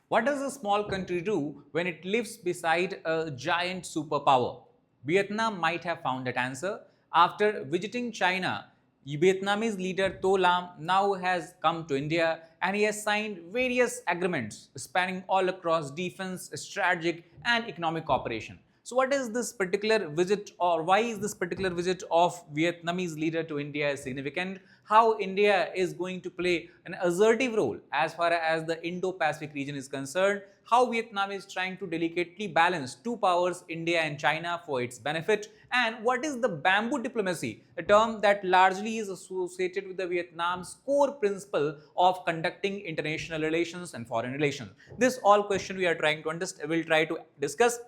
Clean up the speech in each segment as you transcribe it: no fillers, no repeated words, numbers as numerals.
What does a small country do when it lives beside a giant superpower? Vietnam might have found that answer. After visiting China, Vietnamese leader Tô Lâm now has come to India and he has signed various agreements spanning all across defense, strategic, and economic cooperation. So, what is this particular visit, or why is this particular visit of Vietnamese leader to India significant? How India is going to play an assertive role as far as the Indo-Pacific region is concerned? How Vietnam is trying to delicately balance two powers, India and China, for its benefit? And what is the bamboo diplomacy, a term that largely is associated with the Vietnam's core principle of conducting international relations and foreign relations? This all question we are trying to understand, will try to discuss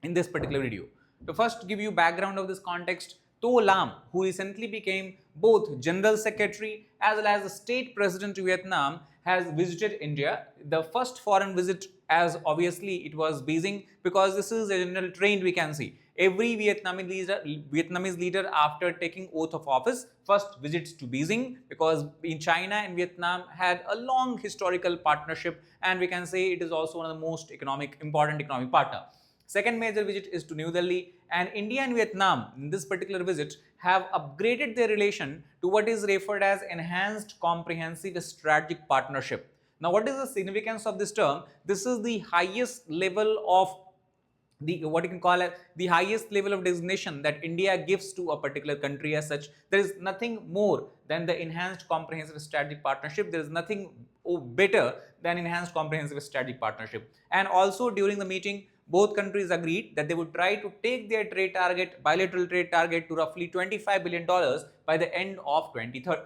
in this particular video. To first give you background of this context, Tô Lâm, who recently became both General Secretary as well as the State President to Vietnam, has visited India. The first foreign visit, as obviously it was Beijing, because this is a general trend we can see. Every Vietnamese leader after taking oath of office first visits to Beijing, because in China and Vietnam had a long historical partnership, and we can say it is also one of the most important economic partner. Second major visit is to New Delhi, and India and Vietnam in this particular visit have upgraded their relation to what is referred as enhanced comprehensive strategic partnership. Now, what is the significance of this term? This is the highest level of what you can call it, the highest level of designation that India gives to a particular country as such. There is nothing more than the enhanced comprehensive strategic partnership. There is nothing better than enhanced comprehensive strategic partnership. And also during the meeting, both countries agreed that they would try to take their trade target, bilateral trade target, to roughly $25 billion by the end of 2030.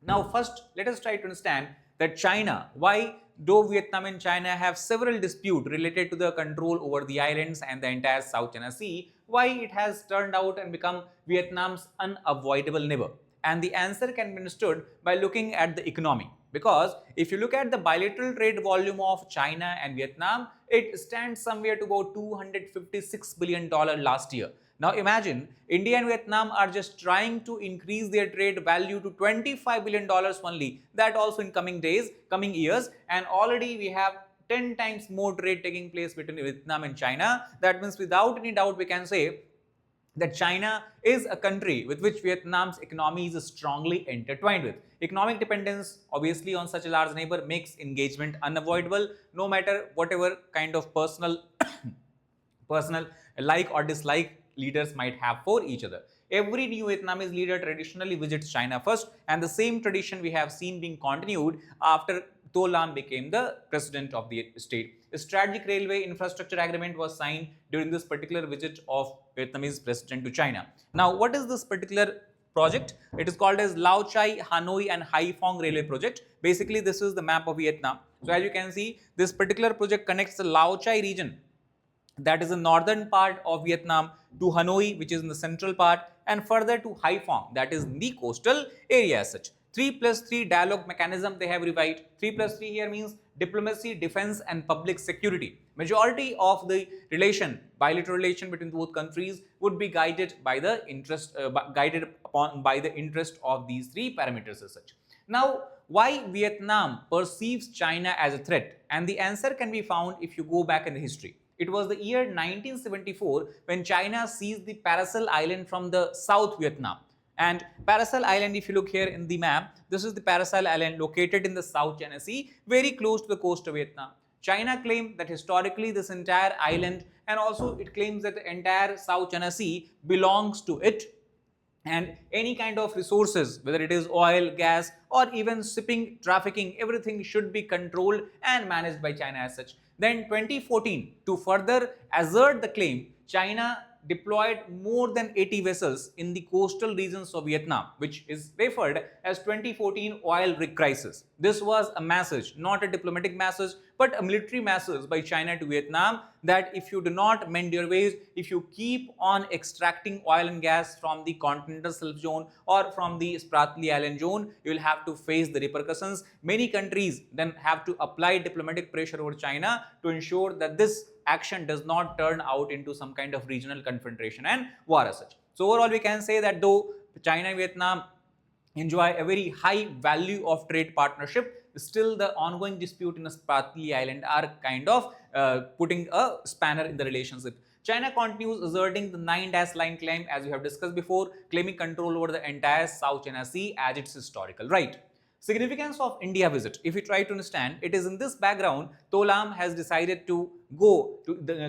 Now, first, let us try to understand that China, why though Vietnam and China have several disputes related to the control over the islands and the entire South China Sea, why it has turned out and become Vietnam's unavoidable neighbor. And the answer can be understood by looking at the economy. Because if you look at the bilateral trade volume of China and Vietnam, it stands somewhere to about $256 billion last year. Now imagine India and Vietnam are just trying to increase their trade value to $25 billion only, that also in coming days, coming years, and already we have 10 times more trade taking place between Vietnam and China. That means without any doubt we can say that China is a country with which Vietnam's economy is strongly intertwined with. Economic dependence obviously on such a large neighbor makes engagement unavoidable, no matter whatever kind of personal like or dislike leaders might have for each other. Every new Vietnamese leader traditionally visits China first, and the same tradition we have seen being continued after Tô Lâm became the president of the state. A strategic railway infrastructure agreement was signed during this particular visit of Vietnamese president to China. Now, what is this particular project? It is called as Lao Chai, Hanoi and Haiphong railway project. Basically, this is the map of Vietnam. So, as you can see, this particular project connects the Lao Chai region, that is the northern part of Vietnam, to Hanoi, which is in the central part, and further to Haiphong, that is the coastal area as such. 3+3 dialogue mechanism they have revived. 3+3 here means diplomacy, defense and public security. Majority of the bilateral relation between both countries would be guided by the interest, by the interest of these three parameters as such. Now, why Vietnam perceives China as a threat? And the answer can be found if you go back in the history. It was the year 1974 when China seized the Paracel Island from the South Vietnam. And Paracel Island, if you look here in the map, this is the Paracel Island located in the South China Sea, very close to the coast of Vietnam. China claimed that historically this entire island, and also it claims that the entire South China Sea belongs to it, and any kind of resources, whether it is oil, gas or even shipping, trafficking, everything should be controlled and managed by China as such. Then 2014, to further assert the claim, China deployed more than 80 vessels in the coastal regions of Vietnam, which is referred as 2014 oil rig crisis. This was a message, not a diplomatic message, but a military message by China to Vietnam that if you do not mend your ways, if you keep on extracting oil and gas from the continental shelf zone or from the Spratly Island zone, you will have to face the repercussions. Many countries then have to apply diplomatic pressure over China to ensure that this action does not turn out into some kind of regional confrontation and war as such. So overall, we can say that though China and Vietnam enjoy a very high value of trade partnership, still the ongoing dispute in the Spratly Island are kind of putting a spanner in the relationship. China continues asserting the 9-line claim, as we have discussed before, claiming control over the entire South China Sea as its historical right. Significance of India visit. If we try to understand, it is in this background Tô Lâm has decided to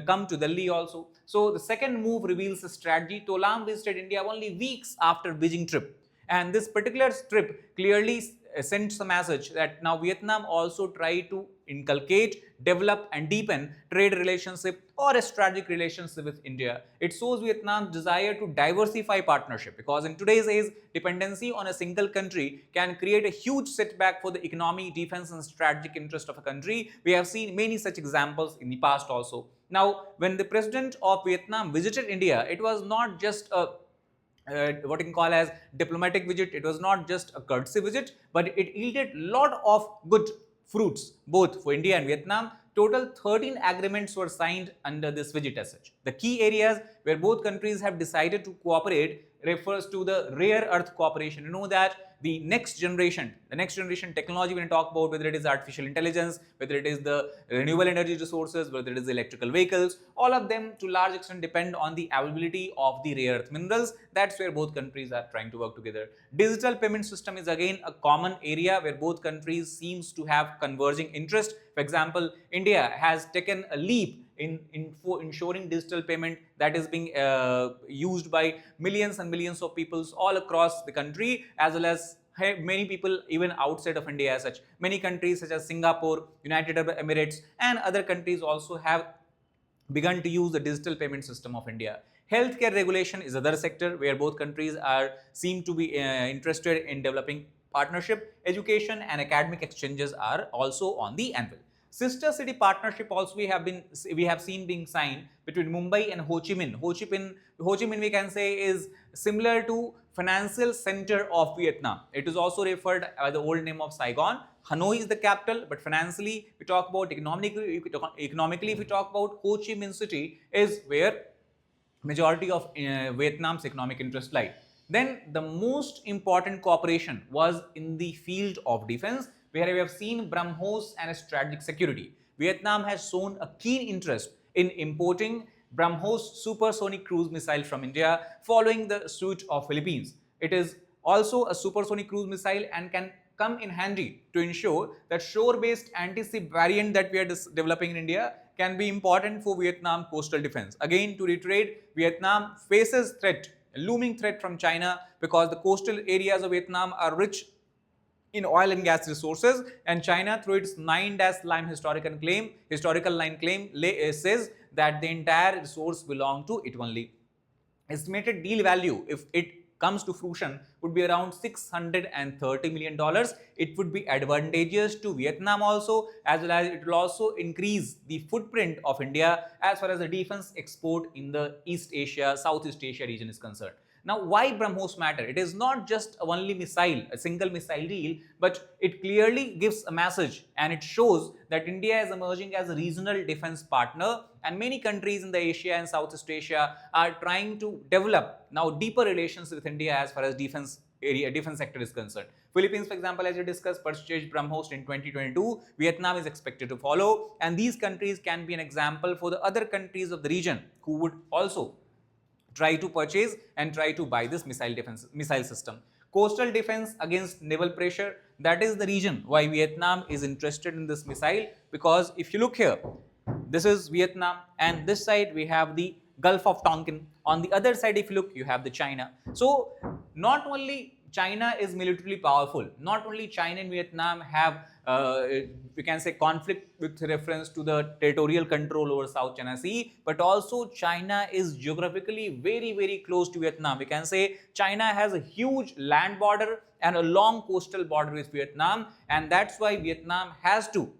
come to Delhi also. So the second move reveals the strategy. Tô Lâm visited India only weeks after Beijing trip, and this particular trip clearly sends a message that now Vietnam also try to inculcate, develop and deepen trade relationship or a strategic relationship with India. It shows Vietnam's desire to diversify partnership, because in today's age, dependency on a single country can create a huge setback for the economy, defense and strategic interest of a country. We have seen many such examples in the past also. Now, when the president of Vietnam visited India, it was not just a what you can call as diplomatic visit. It was not just a courtesy visit, but it yielded lot of good fruits both for India and Vietnam. Total 13 agreements were signed under this visit as such. The key areas where both countries have decided to cooperate refers to the rare earth cooperation. You know that the next generation technology, when we talk about whether it is artificial intelligence, whether it is the renewable energy resources, whether it is electrical vehicles, all of them to large extent depend on the availability of the rare earth minerals. That's where both countries are trying to work together. Digital payment system is again a common area where both countries seems to have converging interest. For example, India has taken a leap in ensuring digital payment that is being used by millions and millions of people all across the country, as well as many people even outside of India as such. Many countries such as Singapore, United Arab Emirates and other countries also have begun to use the digital payment system of India. Healthcare regulation is another sector where both countries seem to be interested in developing partnership. Education and academic exchanges are also on the anvil. Sister city partnership also we have seen being signed between Mumbai and Ho Chi Minh. Ho Chi Minh we can say is similar to financial center of Vietnam. It is also referred by the old name of Saigon. Hanoi is the capital, but financially we talk about economically if we talk about Ho Chi Minh city is where majority of Vietnam's economic interest lie. Then the most important cooperation was in the field of defense, where we have seen BrahMos and strategic security. Vietnam has shown a keen interest in importing BrahMos supersonic cruise missile from India following the suit of Philippines. It is also a supersonic cruise missile and can come in handy to ensure that shore-based anti-ship variant that we are developing in India can be important for Vietnam coastal defense. Again, to reiterate, Vietnam faces a looming threat from China because the coastal areas of Vietnam are rich in oil and gas resources, and China, through its 9-line historical line claim, says that the entire resource belongs to it only. Estimated deal value, if it comes to fruition, would be around $630 million. It would be advantageous to Vietnam also, as well as it will also increase the footprint of India as far as the defense export in the East Asia, Southeast Asia region is concerned. Now, why BrahMos matter? It is not just a single missile deal, but it clearly gives a message, and it shows that India is emerging as a regional defense partner, and many countries in the Asia and Southeast Asia are trying to develop now deeper relations with India as far as defense sector is concerned. Philippines, for example, as we discussed, purchased BrahMos in 2022. Vietnam is expected to follow, and these countries can be an example for the other countries of the region who would also try to purchase and try to buy this missile system. Coastal defense against naval pressure, that is the reason why Vietnam is interested in this missile, because if you look here, this is Vietnam, and this side we have the Gulf of Tonkin. On the other side, if you look, you have the China. So not only China is militarily powerful, not only China and Vietnam have we can say conflict with reference to the territorial control over South China Sea, but also China is geographically very, very close to Vietnam. We can say China has a huge land border and a long coastal border with Vietnam, and that's why Vietnam has to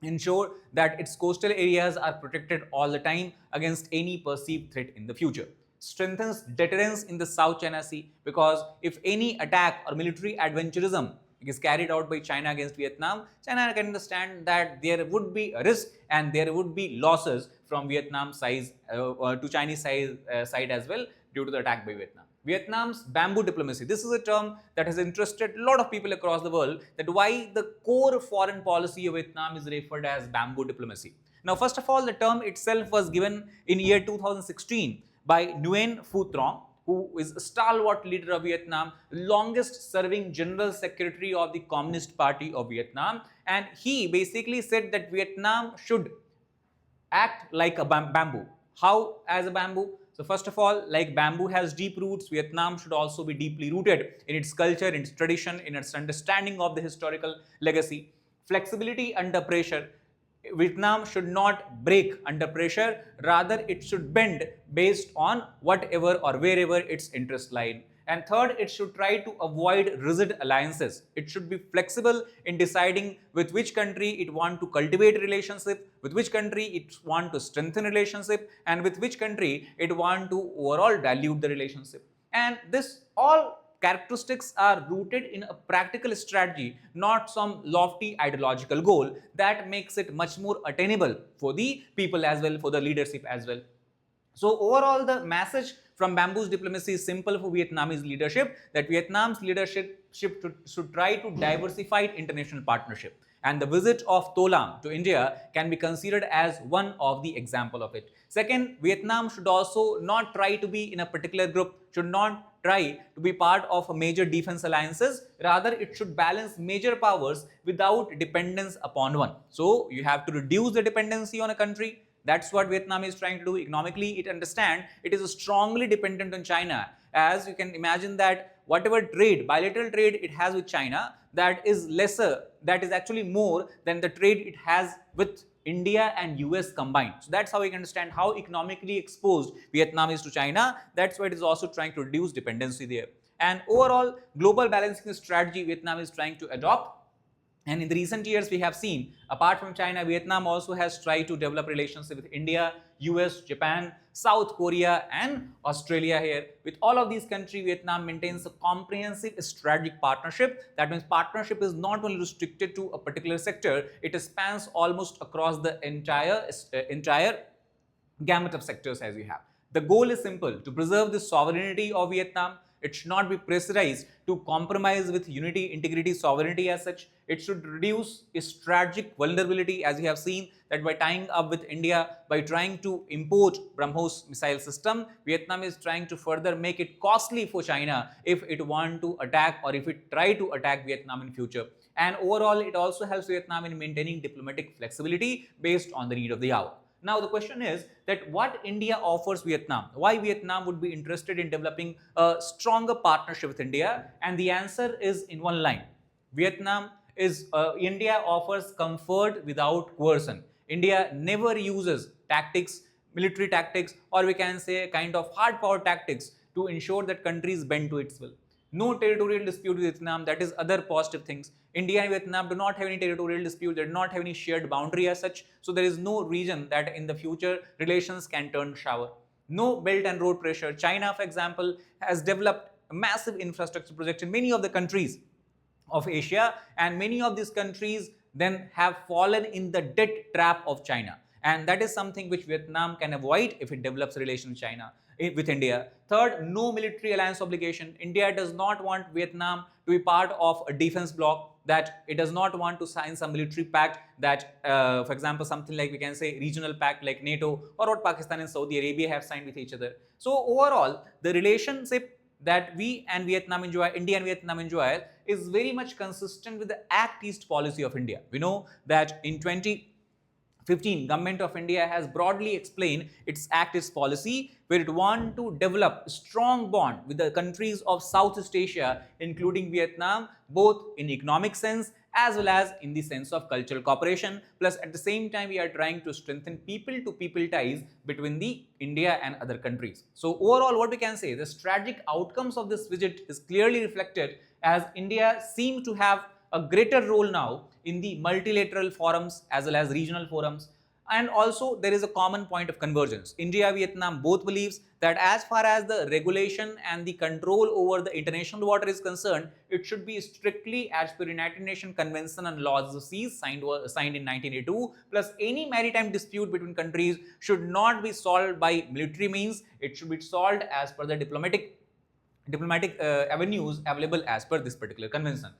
ensure that its coastal areas are protected all the time against any perceived threat in the future. Strengthens deterrence in the South China Sea, because if any attack or military adventurism is carried out by China against Vietnam, China can understand that there would be a risk and there would be losses from Vietnam side to Chinese side as well due to the attack by Vietnam. Vietnam's bamboo diplomacy. This is a term that has interested a lot of people across the world, that why the core foreign policy of Vietnam is referred as bamboo diplomacy. Now, first of all, the term itself was given in year 2016 by Nguyen Phu Trong, who is a stalwart leader of Vietnam, longest serving general secretary of the Communist Party of Vietnam, and he basically said that Vietnam should act like a bamboo. How as a bamboo? So first of all, like bamboo has deep roots, Vietnam should also be deeply rooted in its culture, in its tradition, in its understanding of the historical legacy. Flexibility under pressure. Vietnam should not break under pressure, rather it should bend based on whatever or wherever its interests lie. And third, it should try to avoid rigid alliances. It should be flexible in deciding with which country it want to cultivate relationship, with which country it want to strengthen relationship, and with which country it want to overall dilute the relationship. And this all characteristics are rooted in a practical strategy, not some lofty ideological goal that makes it much more attainable for the people as well, for the leadership as well. So overall, the message from bamboo's diplomacy is simple for Vietnamese leadership, that Vietnam's leadership should try to diversify international partnership. And the visit of Tô Lâm to India can be considered as one of the example of it. Second, Vietnam should also not try to be in a particular group, should not try to be part of a major defense alliances. Rather, it should balance major powers without dependence upon one. So you have to reduce the dependency on a country. That's what Vietnam is trying to do. Economically, it understands it is strongly dependent on China. As you can imagine that whatever trade, bilateral trade it has with China, that is lesser, that is actually more than the trade it has with India and US combined. So that's how we can understand how economically exposed Vietnam is to China. That's why it is also trying to reduce dependency there. And overall, global balancing strategy Vietnam is trying to adopt. And in the recent years, we have seen, apart from China, Vietnam also has tried to develop relationship with India, US, Japan, South Korea, and Australia here. With all of these countries, Vietnam maintains a comprehensive strategic partnership. That means partnership is not only restricted to a particular sector, it spans almost across the entire gamut of sectors as we have. The goal is simple: to preserve the sovereignty of Vietnam. It should not be pressurized to compromise with unity, integrity, sovereignty as such. It should reduce its strategic vulnerability, as we have seen that by tying up with India, by trying to import BrahMos missile system, Vietnam is trying to further make it costly for China if it want to attack or if it try to attack Vietnam in future. And overall, it also helps Vietnam in maintaining diplomatic flexibility based on the need of the hour. Now, the question is that what India offers Vietnam, why Vietnam would be interested in developing a stronger partnership with India, and the answer is in one line. India offers comfort without coercion. India never uses tactics, military tactics, or we can say kind of hard power tactics to ensure that countries bend to its will. No territorial dispute with Vietnam, that is other positive things. India and Vietnam do not have any territorial dispute, they do not have any shared boundary as such, so there is no reason that in the future relations can turn sour. No belt and road pressure. China, for example, has developed massive infrastructure projects in many of the countries of Asia, and many of these countries then have fallen in the debt trap of China. And that is something which Vietnam can avoid if it develops relations with India. Third, no military alliance obligation. India does not want Vietnam to be part of a defense bloc, that it does not want to sign some military pact that, for example, something like we can say regional pact like NATO or what Pakistan and Saudi Arabia have signed with each other. So overall, the relationship that we and Vietnam enjoy, India and Vietnam enjoy, is very much consistent with the Act East policy of India. We know that in 2015, Government of India has broadly explained its Act East policy, where it wants to develop a strong bond with the countries of Southeast Asia, including Vietnam, both in economic sense as well as in the sense of cultural cooperation. Plus, at the same time, we are trying to strengthen people-to-people ties between the India and other countries. So overall, what we can say, the strategic outcomes of this visit is clearly reflected, as India seems to have a greater role now in the multilateral forums as well as regional forums. And also there is a common point of convergence. India, Vietnam both believes that as far as the regulation and the control over the international water is concerned, it should be strictly as per United Nations Convention on Laws of Seas signed in 1982. Plus, any maritime dispute between countries should not be solved by military means. It should be solved as per the diplomatic diplomatic avenues available as per this particular convention.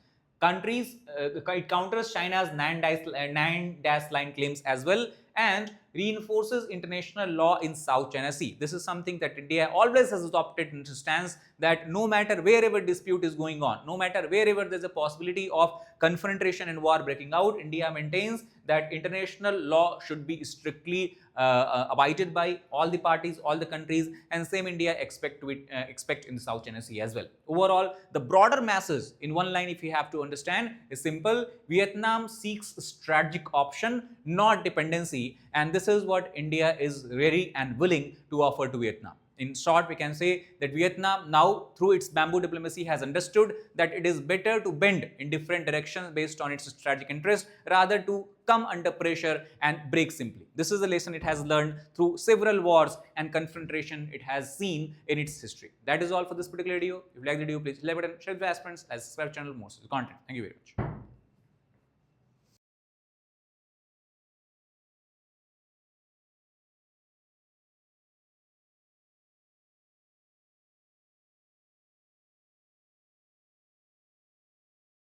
Countries, it counters China's nine dash line claims as well, and reinforces international law in South China Sea. This is something that India always has adopted into stance, that no matter wherever dispute is going on, no matter wherever there is a possibility of confrontation and war breaking out, India maintains that international law should be strictly abided by all the parties, all the countries, and same India expect in the South China Sea as well. Overall, the broader masses, in one line if you have to understand, is simple: Vietnam seeks strategic option, not dependency, and this is what India is ready and willing to offer to Vietnam. In short, we can say that Vietnam now, through its bamboo diplomacy, has understood that it is better to bend in different directions based on its strategic interest rather to come under pressure and break simply. This is a lesson it has learned through several wars and confrontation it has seen in its history. That is all for this particular video. If you like the video, please like the button, share with your aspirants, subscribe to the channel for more content. Thank you very much.